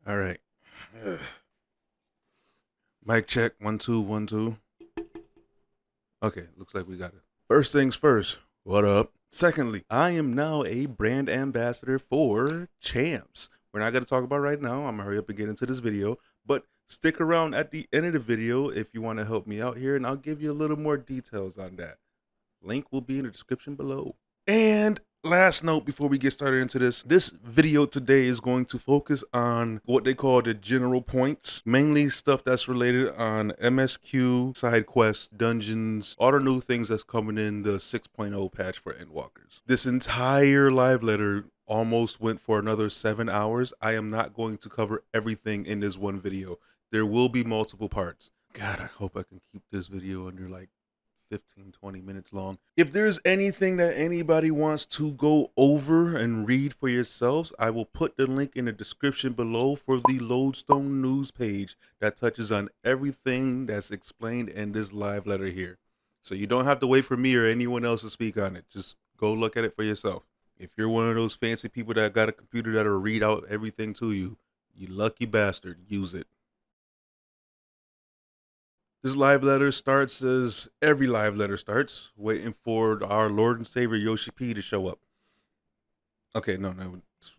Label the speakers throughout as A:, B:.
A: All right. Ugh. Mic check. 1 2 1 2. Okay, looks like we got it. First things first. What up? Secondly, I am now a brand ambassador for Champs. We're not going to talk about it right now. I'm going to hurry up and get into this video, but stick around at the end of the video if you want to help me out here, and I'll give you a little more details on that. Link will be in the description below. And last note before we get started into this video today is going to focus on what they call the general points, mainly stuff that's related on MSQ, SideQuest, dungeons, all the new things that's coming in the 6.0 patch for Endwalkers. This entire live letter almost went for another 7 hours. I am not going to cover everything in this one video. There will be multiple parts. God, I hope I can keep this video under like 15-20 minutes long. If there's anything that anybody wants to go over and read for yourselves, I will put the link in the description below for the Loadstone news page that touches on everything that's explained in this live letter here. So you don't have to wait for me or anyone else to speak on it. Just go look at it for yourself. If you're one of those fancy people that got a computer that'll read out everything to you, you lucky bastard, use it. This live letter starts as every live letter starts, waiting for our Lord and Savior Yoshi P to show up. Okay, no,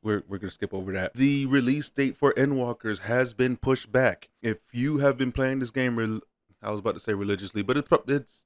A: we're gonna skip over that. The release date for Endwalkers has been pushed back. If you have been playing this game, I was about to say religiously, but it's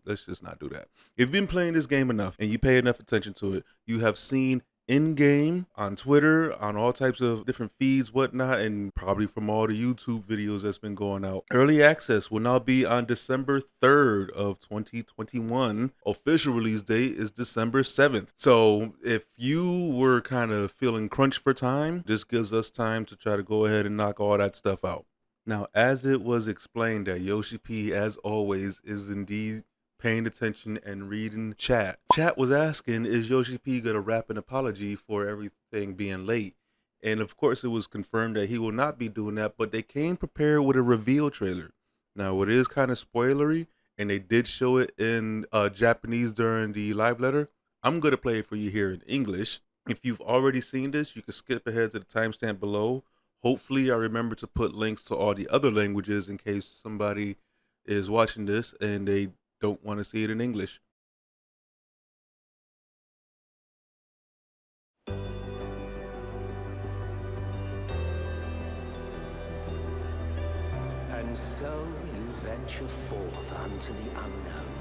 A: let's just not do that. If you've been playing this game enough and you pay enough attention to it, you have seen in-game, on Twitter, on all types of different feeds, whatnot, and probably from all the YouTube videos that's been going out. Early access will now be on December 3rd of 2021. Official release date is December 7th. So if you were kind of feeling crunched for time, this gives us time to try to go ahead and knock all that stuff out. Now, as it was explained that Yoshi P, as always, is indeed paying attention and reading chat. Chat was asking, is Yoshi P gonna rap an apology for everything being late? And of course it was confirmed that he will not be doing that, but they came prepared with a reveal trailer. Now it is kind of spoilery, and they did show it in Japanese during the live letter. I'm gonna play it for you here in English. If you've already seen this, you can skip ahead to the timestamp below. Hopefully I remember to put links to all the other languages in case somebody is watching this and they don't want to see it in English.
B: And so you venture forth unto the unknown.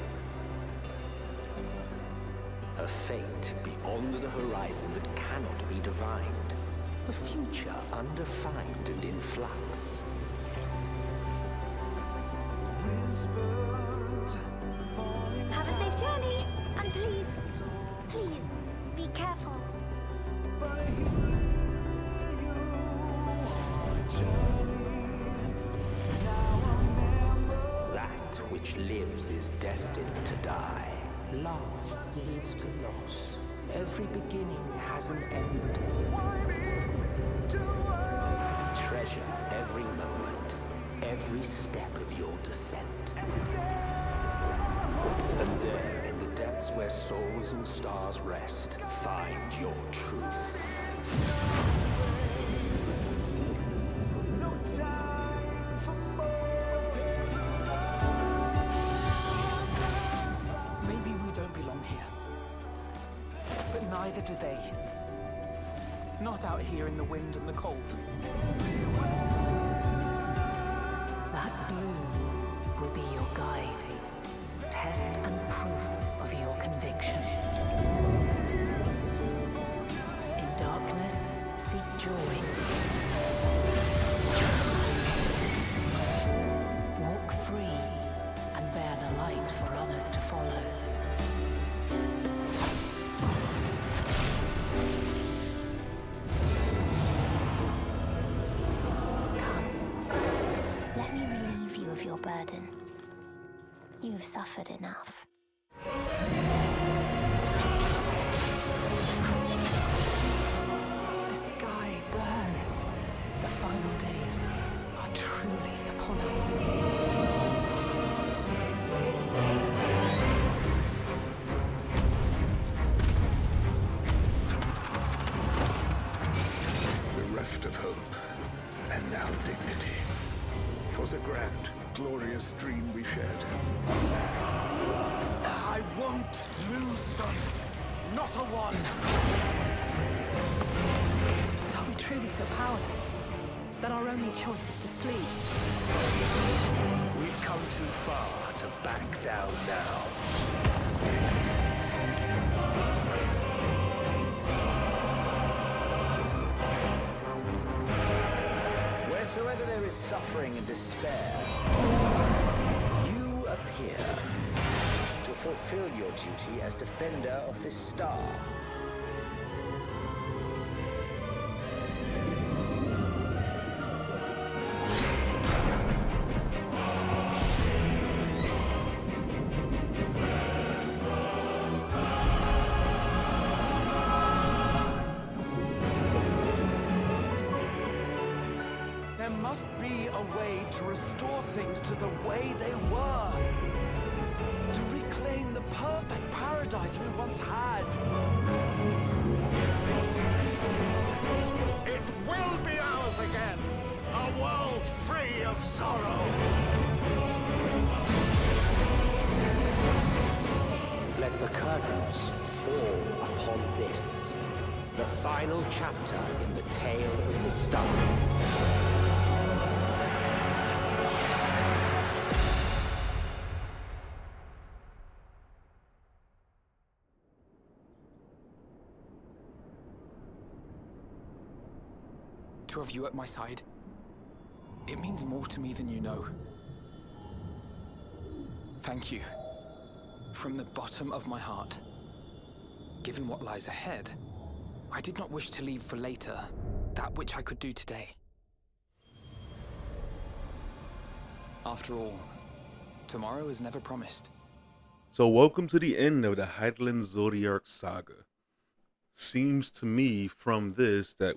B: A fate beyond the horizon that cannot be divined. A future undefined and in flux.
C: Have a safe journey, and please, be careful.
B: That which lives is destined to die. Love leads to loss. Every beginning has an end. Treasure every moment, every step of your descent. And there, in the depths where souls and stars rest, find your truth.
D: Maybe we don't belong here. But neither do they. Not out here in the wind and the cold.
E: That blue will be your guide, test and proof of your conviction. In darkness, seek joy. Walk free and bear the light for others to follow.
C: Let me relieve you of your burden. You've suffered enough.
D: The sky burns. The final days are truly upon us.
F: Bereft of hope
D: not a one.
E: But are we truly so powerless that our only choice is to flee?
B: We've come too far to back down now. Wheresoever there is suffering and despair, you appear to fulfill your duty as defender of this star.
D: There must be a way to restore things to the way they were. To reclaim the perfect paradise we once had.
B: It will be ours again! A world free of sorrow! Let the curtains fall upon this, the final chapter in the tale of the star.
D: To have you at my side, it means more to me than you know. Thank you. From the bottom of my heart. Given what lies ahead, I did not wish to leave for later that which I could do today. After all, tomorrow is never promised.
A: So welcome to the end of the Highland Zodiac saga. Seems to me from this that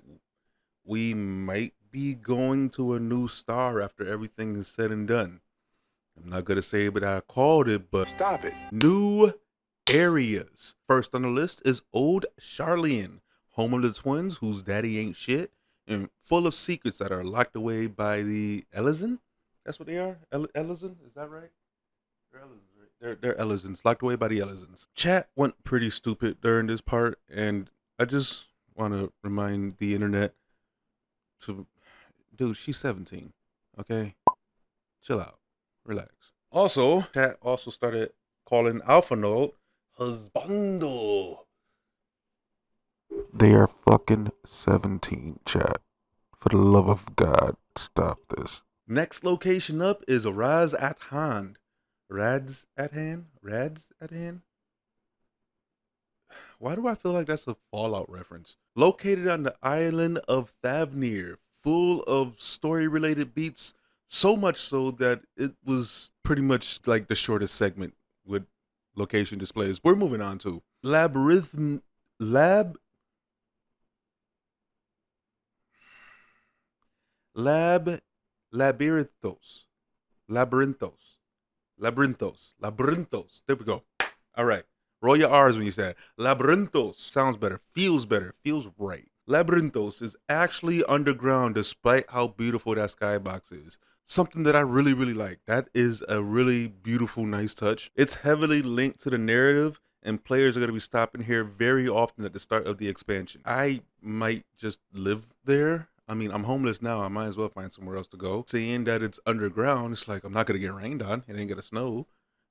A: we might be going to a new star after everything is said and done. I'm not going to say what I called it, but
F: Stop it.
A: new areas. First on the list is Old Charlian, home of the twins whose daddy ain't shit, and full of secrets that are locked away by the Ellison. That's what they are? Ellison? Is that right? They're Ellisons, right? They're Ellisons, locked away by the Ellisons. Chat went pretty stupid during this part, and I just want to remind the internet to, dude, she's 17, okay? Chill out, relax. Also, chat also started calling Alpha Node husbando. They are fucking 17, chat. For the love of God, stop this. Next location up is Raz at Hand. Rads at hand? Rads at hand? Why do I feel like that's a Fallout reference? Located on the island of Thavnir, full of story-related beats, so much so that it was pretty much like the shortest segment with location displays. We're moving on to Labyrinthos. There we go. All right. Roll your R's when you say it. Labyrinthos sounds better, feels right. Labyrinthos is actually underground despite how beautiful that skybox is. Something that I really like. That is a really beautiful, nice touch. It's heavily linked to the narrative, and players are going to be stopping here very often at the start of the expansion. I might just live there. I mean, I'm homeless now. I might as well find somewhere else to go. Seeing that it's underground, it's like I'm not going to get rained on. It ain't going to snow.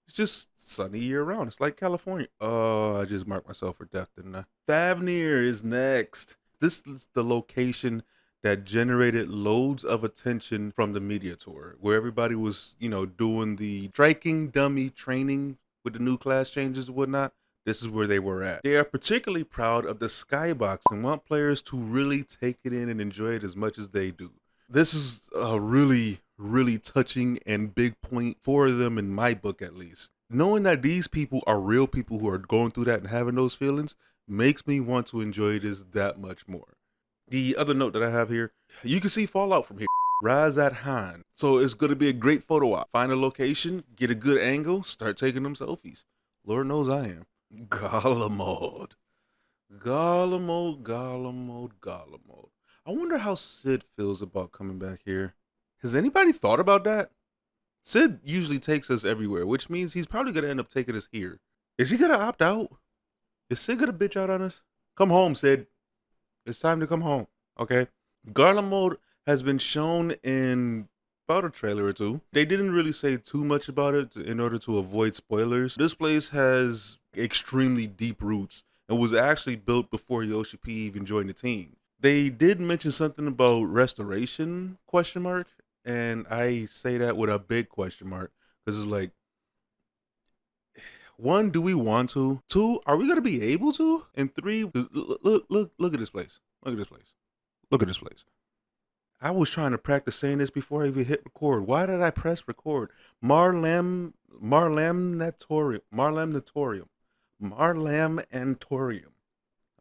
A: It's just sunny year round. It's like California. Oh, I just marked myself for death, didn't I? Thavnir is next. This is the location that generated loads of attention from the media tour, where everybody was, doing the striking dummy training with the new class changes and whatnot. This is where they were at. They are particularly proud of the skybox and want players to really take it in and enjoy it as much as they do. This is a really touching and big point for them, in my book at least. Knowing that these people are real people who are going through that and having those feelings makes me want to enjoy this that much more. The other note that I have here, you can see Fallout from here. Raz at Han. So it's going to be a great photo op. Find a location, get a good angle, start taking them selfies. Lord knows I am. Garland Mode. Garland Mode. I wonder how Sid feels about coming back here. Has anybody thought about that? Sid usually takes us everywhere, which means he's probably going to end up taking us here. Is he going to opt out? Is Sid gonna bitch out on us? Come home, Sid. It's time to come home. Okay. Garland Mode has been shown in about a trailer or two. They didn't really say too much about it in order to avoid spoilers. This place has extremely deep roots and was actually built before Yoshi P even joined the team. They did mention something about restoration, ? And I say that with a big question mark because it's like, one, do we want to? Two, are we gonna be able to? And three, look at this place. Look at this place. Look at this place. I was trying to practice saying this before I even hit record. Why did I press record? Marlamnatorium.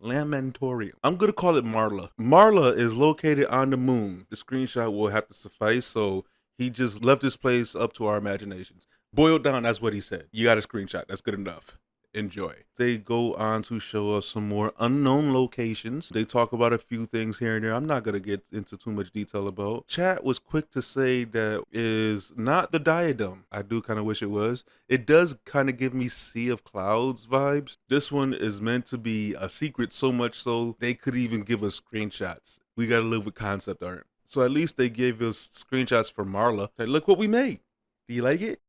A: Lamentorium. I'm gonna call it Marla. Marla is located on the moon. The screenshot will have to suffice, so he just left this place up to our imaginations. Boiled down, that's what he said. You got a screenshot. That's good enough. Enjoy. They go on to show us some more unknown locations. They talk about a few things here and there. I'm not going to get into too much detail about. Chat was quick to say that is not the diadem. I do kind of wish it was. It does kind of give me Sea of Clouds vibes. This one is meant to be a secret, so much so they could even give us screenshots. We got to live with concept art. So at least they gave us screenshots for Marla. Hey, look what we made. Do you like it?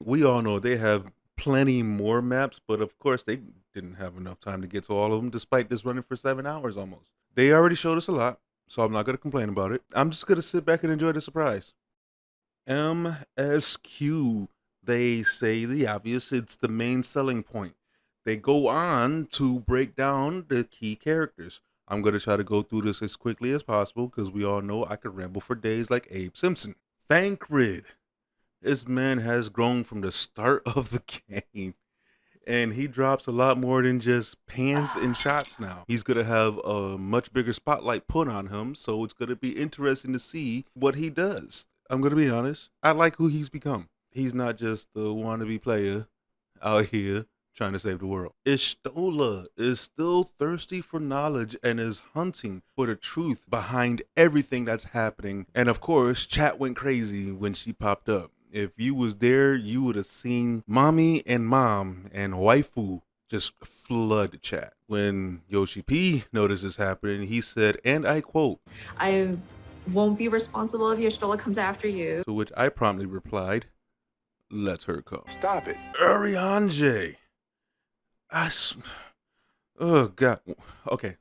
A: We all know they have plenty more maps, but of course they didn't have enough time to get to all of them, despite this running for 7 hours almost. They already showed us a lot, so I'm not going to complain about it. I'm just going to sit back and enjoy the surprise. MSQ, they say the obvious, it's the main selling point. They go on to break down the key characters. I'm going to try to go through this as quickly as possible because we all know I could ramble for days like Abe Simpson. Thancred. This man has grown from the start of the game, and he drops a lot more than just pans and shots now. He's going to have a much bigger spotlight put on him, so it's going to be interesting to see what he does. I'm going to be honest. I like who he's become. He's not just the wannabe player out here trying to save the world. Ishtola is still thirsty for knowledge and is hunting for the truth behind everything that's happening. And of course, chat went crazy when she popped up. If you was there, you would have seen mommy and mom and waifu just flood the chat. When Yoshi P noticed this happening, he said, and I quote,
F: "I won't be responsible if your Stola comes after you."
A: To which I promptly replied, let her come.
G: Stop it.
A: Urianger. Oh, God. Okay.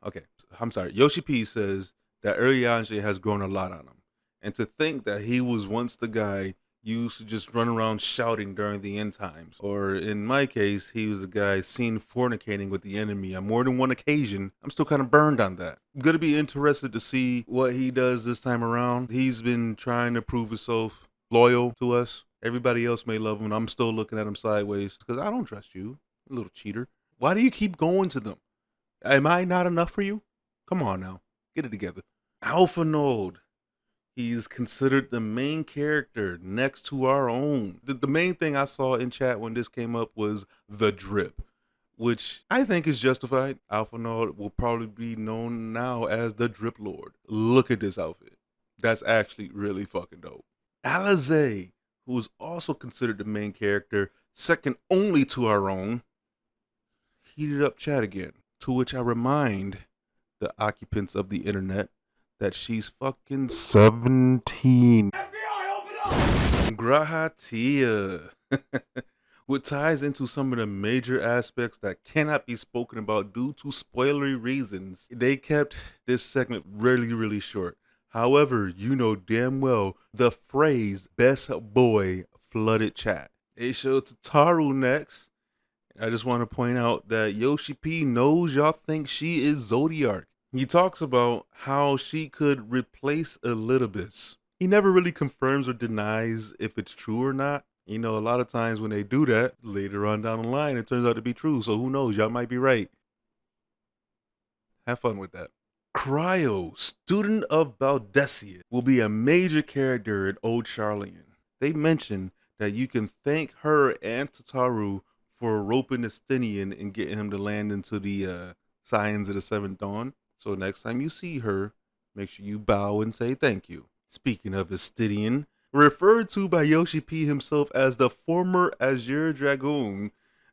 A: I'm sorry. Yoshi P says that Urianger has grown a lot on him. And to think that he was once the guy used to just run around shouting during the end times. Or in my case, he was the guy seen fornicating with the enemy on more than one occasion. I'm still kind of burned on that. I'm gonna be interested to see what he does this time around. He's been trying to prove himself loyal to us. Everybody else may love him. I'm still looking at him sideways because I don't trust you, you little cheater. Why do you keep going to them? Am I not enough for you? Come on now, get it together. Alpha Node. He's considered the main character next to our own. The main thing I saw in chat when this came up was the drip, which I think is justified. Alpha Node will probably be known now as the Drip Lord. Look at this outfit. That's actually really fucking dope. Alize, who is also considered the main character, second only to our own, heated up chat again. To which I remind the occupants of the internet that she's fucking 17. FBI, open up! Grahatia. What ties into some of the major aspects that cannot be spoken about due to spoilery reasons. They kept this segment really short. However, you know damn well the phrase best boy flooded chat. They showed Tataru next. I just want to point out that Yoshi P knows y'all think she is Zodiark. He talks about how she could replace Elidibus. He never really confirms or denies if it's true or not. You know, a lot of times when they do that, later on down the line, it turns out to be true. So who knows? Y'all might be right. Have fun with that. Cryo, student of Baldesia, will be a major character in Old Charlian. They mention that you can thank her and Tataru for roping Estinian and getting him to land into the Scions of the Seventh Dawn. So next time you see her, make sure you bow and say thank you. Speaking of Estidian, referred to by Yoshi P himself as the former Azure Dragoon,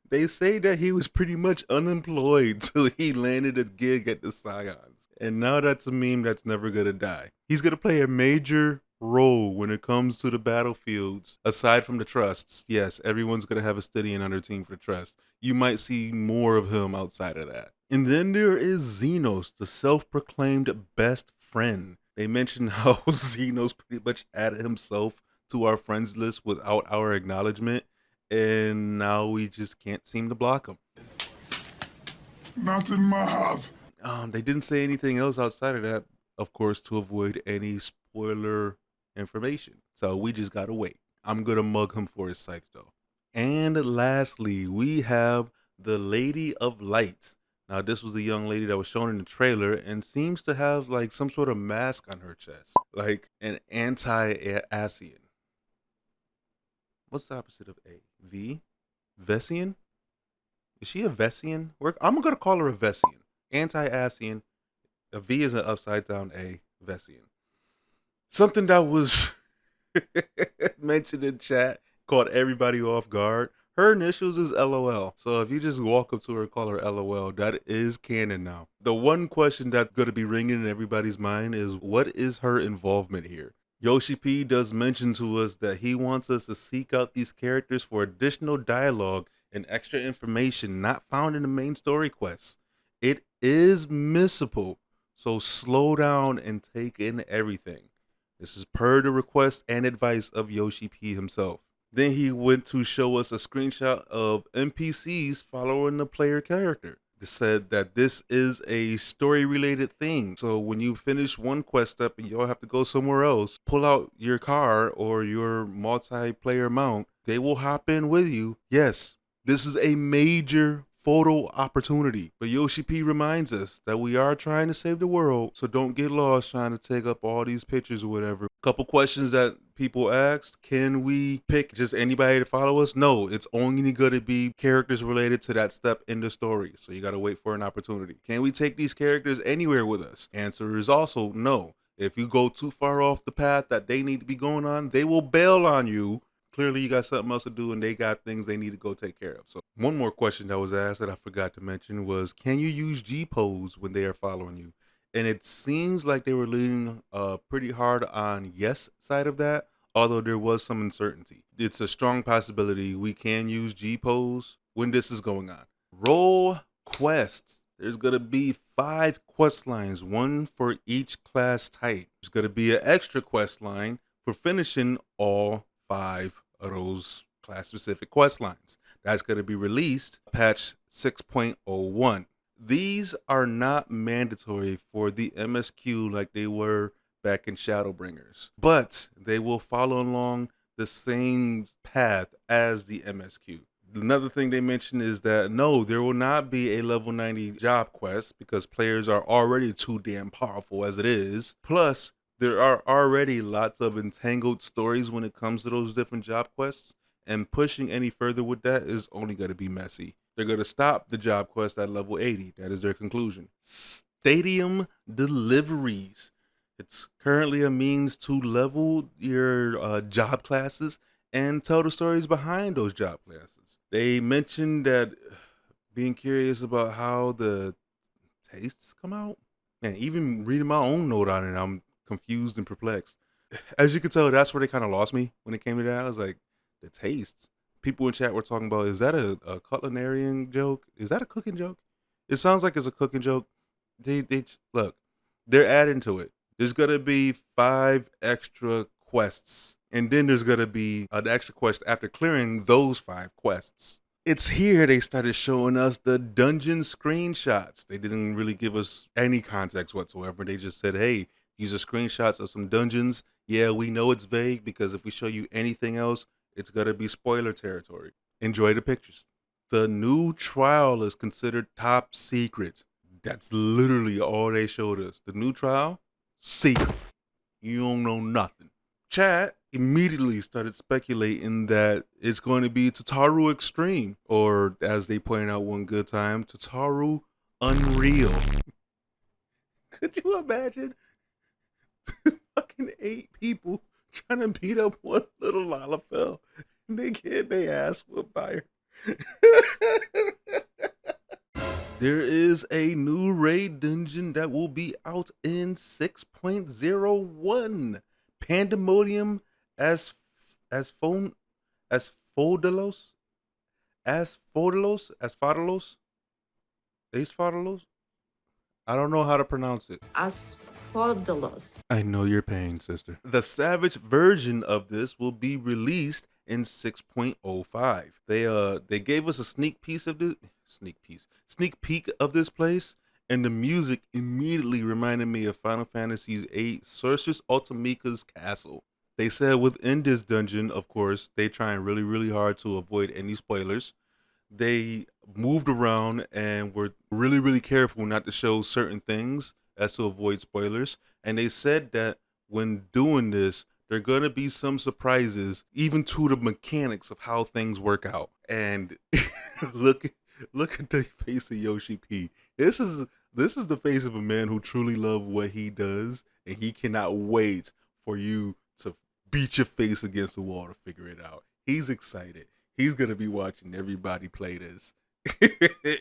A: They say that he was pretty much unemployed till he landed a gig at the Scions. And now that's a meme that's never gonna die. He's gonna play a major role when it comes to the battlefields, aside from the trusts. Yes, everyone's gonna have a Stydian on their team for the trust. You might see more of him outside of that. And then there is Xenos, the self-proclaimed best friend. They mentioned how Xenos pretty much added himself to our friends list without our acknowledgement, and now we just can't seem to block him.
G: Not in my house.
A: They didn't say anything else outside of that, of course, to avoid any spoiler information. So we just gotta wait. I'm gonna mug him for his scythe though. And lastly, we have the Lady of Light. Now, this was the young lady that was shown in the trailer and seems to have like some sort of mask on her chest, like an anti-Asian. What's the opposite of A? V? Vesian? Is she a Vesian? I'm gonna call her a Vesian. Anti-Asian. A V is an upside down A. Vesian. Something that was mentioned in chat caught everybody off guard. Her initials is LOL. So if you just walk up to her and call her LOL, that is canon now. The one question that's going to be ringing in everybody's mind is, what is her involvement here? Yoshi P does mention to us that he wants us to seek out these characters for additional dialogue and extra information not found in the main story quests. It is missable, so slow down and take in everything. This is per the request and advice of Yoshi P himself. Then he went to show us a screenshot of NPCs following the player character. It said that this is a story-related thing. So when you finish one quest step and you'll have to go somewhere else, pull out your car or your multiplayer mount. They will hop in with you. Yes, this is a major photo opportunity. But Yoshi P reminds us that we are trying to save the world, so don't get lost trying to take up all these pictures or whatever. Couple questions that people asked: can we pick just anybody to follow us? No, it's only going to be characters related to that step in the story, so you got to wait for an opportunity. Can we take these characters anywhere with us? Answer is also no. If you go too far off the path that they need to be going on, they will bail on you. Clearly you got something else to do and they got things they need to go take care of. So one more question that was asked that I forgot to mention was, can you use G-pose when they are following you? And it seems like they were leaning pretty hard on yes side of that, although there was some uncertainty. It's a strong possibility we can use G-pose when this is going on. Roll quests. There's going to be 5 quest lines, one for each class type. There's going to be an extra quest line for finishing all 5 of those class specific quest lines. That's going to be released patch 6.01. These are not mandatory for the MSQ like they were back in Shadowbringers, but they will follow along the same path as the MSQ. Another thing they mentioned is that no, there will not be a level 90 job quest because players are already too damn powerful as it is. Plus, there are already lots of entangled stories when it comes to those different job quests, and pushing any further with that is only going to be messy. They're going to stop the job quest at level 80. That is their conclusion. Stadium deliveries. It's currently a means to level your job classes and tell the stories behind those job classes. They mentioned that being curious about how the tastes come out. And even reading my own note on it, I'm confused and perplexed. As you can tell, that's where they kind of lost me when it came to that. I was like, the tastes. People in chat were talking about, is that a culinarian joke? Is that a cooking joke? It sounds like it's a cooking joke. They look, they're adding to it. There's gonna be 5 extra quests, and then there's gonna be an extra quest after clearing those 5 quests. It's here they started showing us the dungeon screenshots. They didn't really give us any context whatsoever. They just said, hey, these are screenshots of some dungeons. Yeah, we know it's vague because if we show you anything else, it's going to be spoiler territory. Enjoy the pictures. The new trial is considered top secret. That's literally all they showed us. The new trial, secret. You don't know nothing. Chat immediately started speculating that it's going to be Tataru Extreme, or as they pointed out one good time, Tataru Unreal. Could you imagine fucking 8 people trying to beat up one little Lalafell and they get their ass whooped by her? There is a new raid dungeon that will be out in 6.01. Pandemonium as phone as Fodelos as Fodelos as Fodelos Ace Fodelos. I don't know how to pronounce it.
F: Asphodelos.
A: I know your pain, sister. The Savage version of this will be released in 6.05. They gave us a sneak peek of this place, and the music immediately reminded me of Final Fantasy VIII Sorceress Ultimaca's castle. They said within this dungeon, of course, they trying really, really hard to avoid any spoilers. They moved around and were really, really careful not to show certain things as to avoid spoilers. And they said that when doing this, there are going to be some surprises, even to the mechanics of how things work out. And look at the face of Yoshi P. This is the face of a man who truly loves what he does, and he cannot wait for you to beat your face against the wall to figure it out. He's excited. He's going to be watching everybody play this.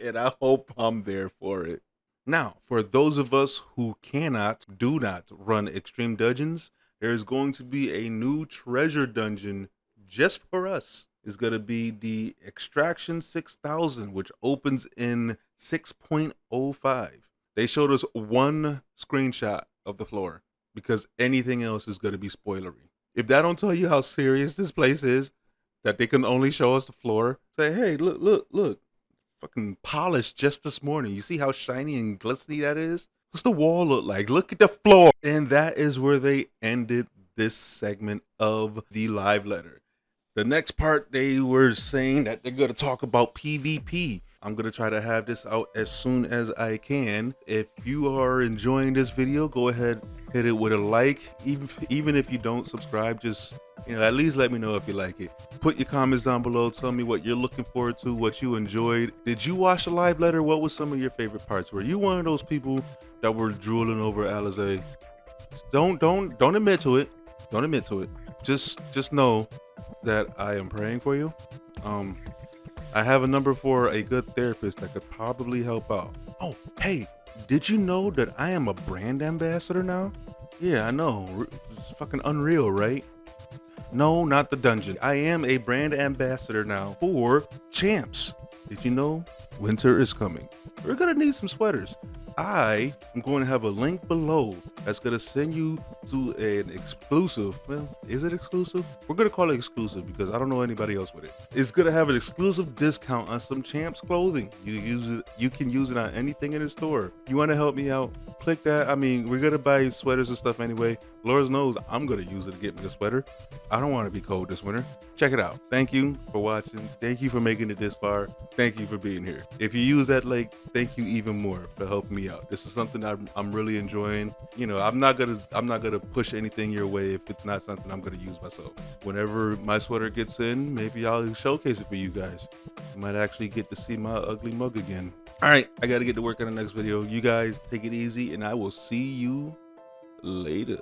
A: And I hope I'm there for it. Now, for those of us who do not run extreme dungeons, there's going to be a new treasure dungeon just for us. It's going to be the Extraction 6000, which opens in 6.05. They showed us one screenshot of the floor because anything else is going to be spoilery. If that don't tell you how serious this place is, that they can only show us the floor, say, hey, look. Fucking polished just this morning. You see how shiny and glistening that is? What's the wall look like? Look at the floor. And that is where they ended this segment of the live letter. The next part, they were saying that they're going to talk about PvP. I'm going to try to have this out as soon as I can. If you are enjoying this video, go ahead, hit it with a like. Even if you don't subscribe, just, at least let me know if you like it. Put your comments down below. Tell me what you're looking forward to, what you enjoyed. Did you watch the live letter? What was some of your favorite parts? Were you one of those people that were drooling over Alizé? Don't admit to it. Don't admit to it. Just know that I am praying for you. I have a number for a good therapist that could probably help out. Oh, hey, did you know that I am a brand ambassador now? Yeah, I know. It's fucking unreal, right? No, not the dungeon. I am a brand ambassador now for Champs. Did you know winter is coming? We're gonna need some sweaters. I am going to have a link below that's going to send you to an exclusive. Well, is it exclusive? We're going to call it exclusive because I don't know anybody else with it. It's going to have an exclusive discount on some Champs clothing. You can use it on anything in the store. You want to help me out? Click that. I mean, we're going to buy sweaters and stuff anyway. Lord knows I'm going to use it to get me a sweater. I don't want to be cold this winter. Check it out. Thank you for watching. Thank you for making it this far. Thank you for being here. If you use that link, thank you even more for helping me out. This is something I'm really enjoying. I'm not gonna push anything your way if it's not something I'm gonna use myself. Whenever my sweater gets in, maybe I'll showcase it for you guys. You might actually get to see my ugly mug again. All right, I gotta get to work on the next video. You guys take it easy, and I will see you later.